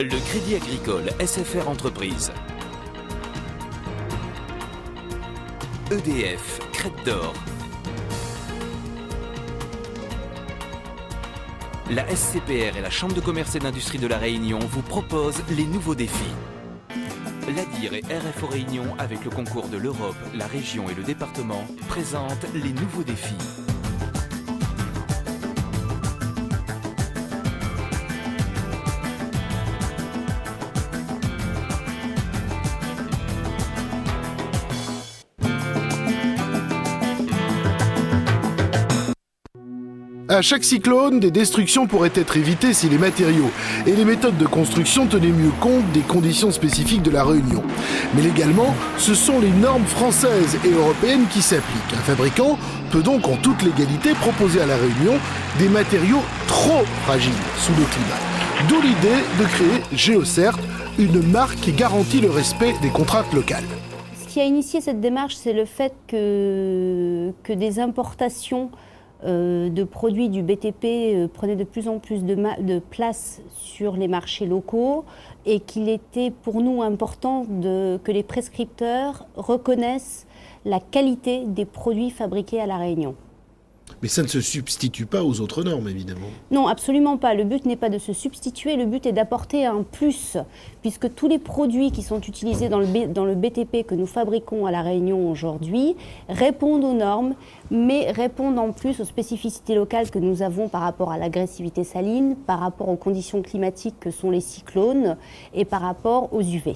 Le Crédit Agricole SFR Entreprise. EDF, Crête d'Or. La SCPR et la Chambre de commerce et d'industrie de La Réunion vous proposent les nouveaux défis. L'ADIR et RFO Réunion, avec le concours de l'Europe, la région et le département, présentent les nouveaux défis. À chaque cyclone, des destructions pourraient être évitées si les matériaux et les méthodes de construction tenaient mieux compte des conditions spécifiques de la Réunion. Mais légalement, ce sont les normes françaises et européennes qui s'appliquent. Un fabricant peut donc en toute légalité proposer à la Réunion des matériaux trop fragiles sous le climat. D'où l'idée de créer GeoCert, une marque qui garantit le respect des contraintes locales. Ce qui a initié cette démarche, c'est le fait que des importations de produits du BTP prenaient de plus en plus de place sur les marchés locaux et qu'il était pour nous important que les prescripteurs reconnaissent la qualité des produits fabriqués à La Réunion. Mais ça ne se substitue pas aux autres normes, évidemment. Non, absolument pas. Le but n'est pas de se substituer, le but est d'apporter un plus, puisque tous les produits qui sont utilisés dans le BTP que nous fabriquons à La Réunion aujourd'hui répondent aux normes, mais répondent en plus aux spécificités locales que nous avons par rapport à l'agressivité saline, par rapport aux conditions climatiques que sont les cyclones et par rapport aux UV.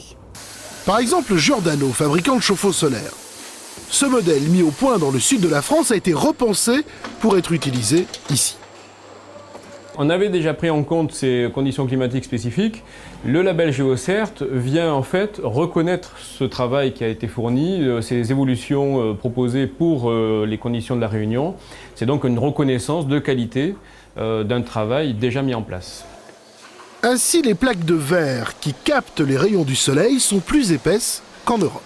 Par exemple, Giordano, fabricant de chauffe-eau solaire. Ce modèle, mis au point dans le sud de la France, a été repensé pour être utilisé ici. On avait déjà pris en compte ces conditions climatiques spécifiques. Le label GeoCert vient en fait reconnaître ce travail qui a été fourni, ces évolutions proposées pour les conditions de la Réunion. C'est donc une reconnaissance de qualité d'un travail déjà mis en place. Ainsi, les plaques de verre qui captent les rayons du soleil sont plus épaisses qu'en Europe.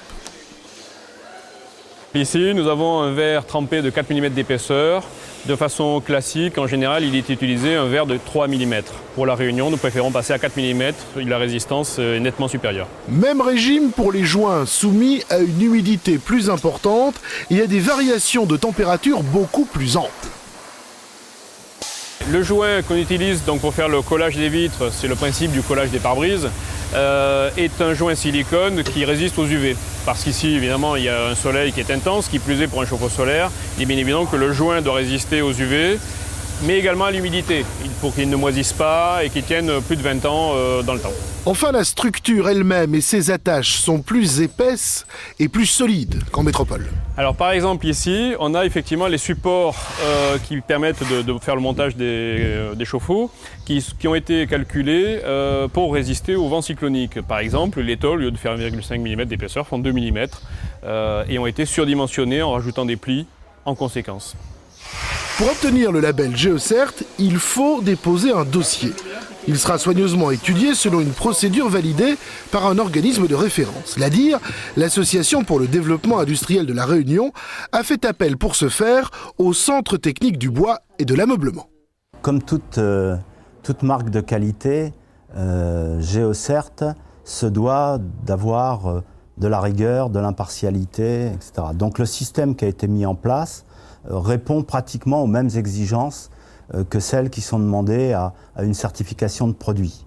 Ici, nous avons un verre trempé de 4 mm d'épaisseur. De façon classique, en général, il est utilisé un verre de 3 mm. Pour la Réunion, nous préférons passer à 4 mm, la résistance est nettement supérieure. Même régime pour les joints soumis à une humidité plus importante et à des variations de température beaucoup plus amples. Le joint qu'on utilise donc, pour faire le collage des vitres, c'est le principe du collage des pare-brises, est un joint silicone qui résiste aux UV. Parce qu'ici, évidemment, il y a un soleil qui est intense, qui plus est pour un chauffe-eau solaire. Il est bien évident que le joint doit résister aux UV, mais également à l'humidité, pour qu'il ne moisisse pas et qu'il tienne plus de 20 ans dans le temps. Enfin, la structure elle-même et ses attaches sont plus épaisses et plus solides qu'en métropole. Alors par exemple ici, on a effectivement les supports qui permettent de faire le montage des chauffe-eau qui ont été calculés pour résister au vent cyclonique. Par exemple, les tôles, au lieu de faire 1,5 mm d'épaisseur, font 2 mm et ont été surdimensionnés en rajoutant des plis en conséquence. Pour obtenir le label GeoCert, il faut déposer un dossier. Il sera soigneusement étudié selon une procédure validée par un organisme de référence. L'ADIR, l'Association pour le développement industriel de La Réunion, a fait appel pour ce faire au Centre technique du bois et de l'ameublement. Comme toute marque de qualité, GeoCert se doit d'avoir de la rigueur, de l'impartialité, etc. Donc le système qui a été mis en place répond pratiquement aux mêmes exigences que celles qui sont demandées à une certification de produit.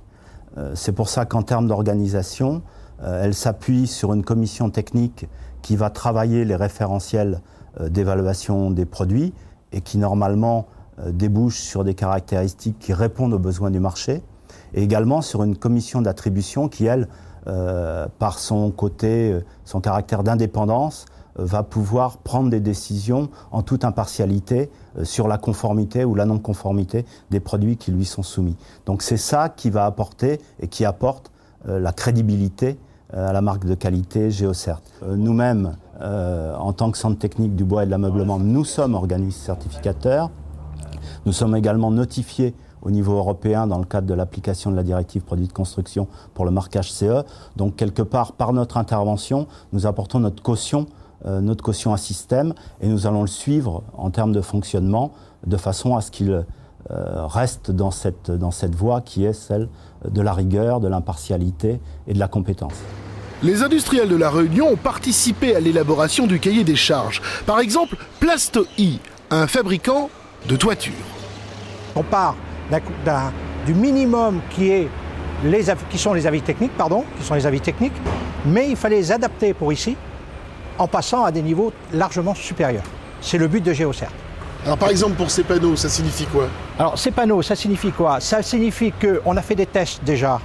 C'est pour ça qu'en termes d'organisation, elle s'appuie sur une commission technique qui va travailler les référentiels d'évaluation des produits et qui normalement débouche sur des caractéristiques qui répondent aux besoins du marché, et également sur une commission d'attribution qui, elle, par son côté, son caractère d'indépendance, va pouvoir prendre des décisions en toute impartialité sur la conformité ou la non-conformité des produits qui lui sont soumis. Donc c'est ça qui va apporter et qui apporte la crédibilité à la marque de qualité GeoCert. Nous-mêmes, en tant que centre technique du bois et de l'ameublement, nous sommes organismes certificateurs. Nous sommes également notifiés au niveau européen dans le cadre de l'application de la directive produits de construction pour le marquage CE. Donc quelque part, par notre intervention, nous apportons notre caution à système et nous allons le suivre en termes de fonctionnement de façon à ce qu'il reste dans cette voie qui est celle de la rigueur, de l'impartialité et de la compétence. Les industriels de La Réunion ont participé à l'élaboration du cahier des charges. Par exemple, Plasto-I, un fabricant de toitures. On part du minimum qui sont les avis techniques, mais il fallait les adapter pour ici en passant à des niveaux largement supérieurs. C'est le but de GeoCert. Alors par exemple pour ces panneaux, ça signifie quoi? Alors ces panneaux, ça signifie quoi? Ça signifie qu'on a fait des tests déjà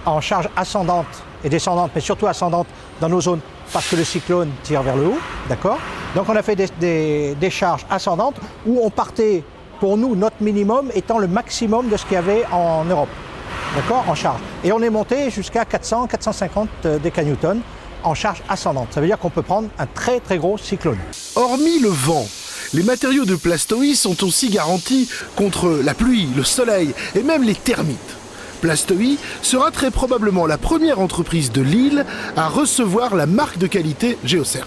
en charge ascendante et descendante, mais surtout ascendante dans nos zones parce que le cyclone tire vers le haut, d'accord? Donc on a fait des charges ascendantes où on partait, pour nous, notre minimum étant le maximum de ce qu'il y avait en Europe, d'accord, en charge. Et on est monté jusqu'à 400-450 décanewtons en charge ascendante. Ça veut dire qu'on peut prendre un très très gros cyclone. Hormis le vent, les matériaux de Plasto-I sont aussi garantis contre la pluie, le soleil et même les termites. Plasto-I sera très probablement la première entreprise de l'île à recevoir la marque de qualité GeoCert.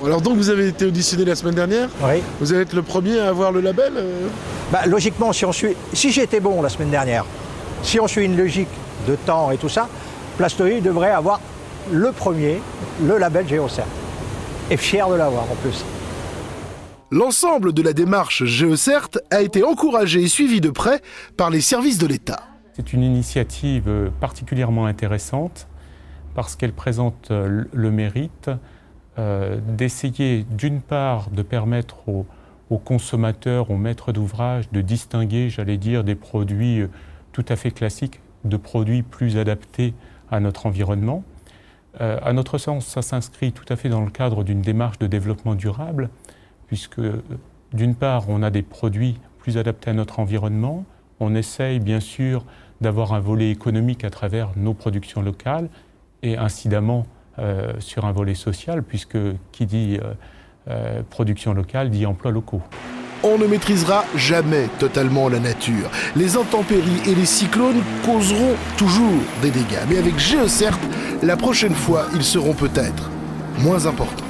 Alors donc vous avez été auditionné la semaine dernière? Oui. Vous allez être le premier à avoir le label Logiquement, si j'ai été bon la semaine dernière, si on suit une logique de temps et tout ça, Plasto-I devrait avoir le premier, le label GeoCert. Et fier de l'avoir en plus. L'ensemble de la démarche GeoCert a été encouragé et suivi de près par les services de l'État. C'est une initiative particulièrement intéressante parce qu'elle présente le mérite d'essayer d'une part de permettre aux consommateurs, aux maîtres d'ouvrage de distinguer, j'allais dire, des produits tout à fait classiques de produits plus adaptés à notre environnement. À notre sens, ça s'inscrit tout à fait dans le cadre d'une démarche de développement durable puisque d'une part, on a des produits plus adaptés à notre environnement, on essaye bien sûr d'avoir un volet économique à travers nos productions locales et incidemment sur un volet social, puisque qui dit production locale dit emplois locaux. On ne maîtrisera jamais totalement la nature. Les intempéries et les cyclones causeront toujours des dégâts. Mais avec GeoCert, la prochaine fois, ils seront peut-être moins importants.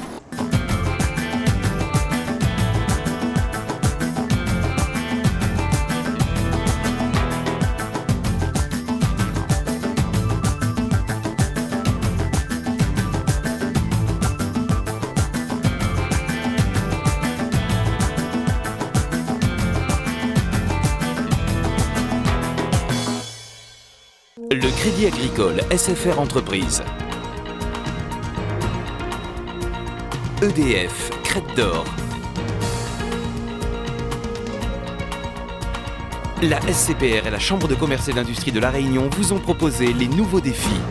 Le Crédit Agricole SFR Entreprise. EDF, Crête d'Or. La SCPR et la Chambre de commerce et d'industrie de La Réunion vous ont proposé les nouveaux défis.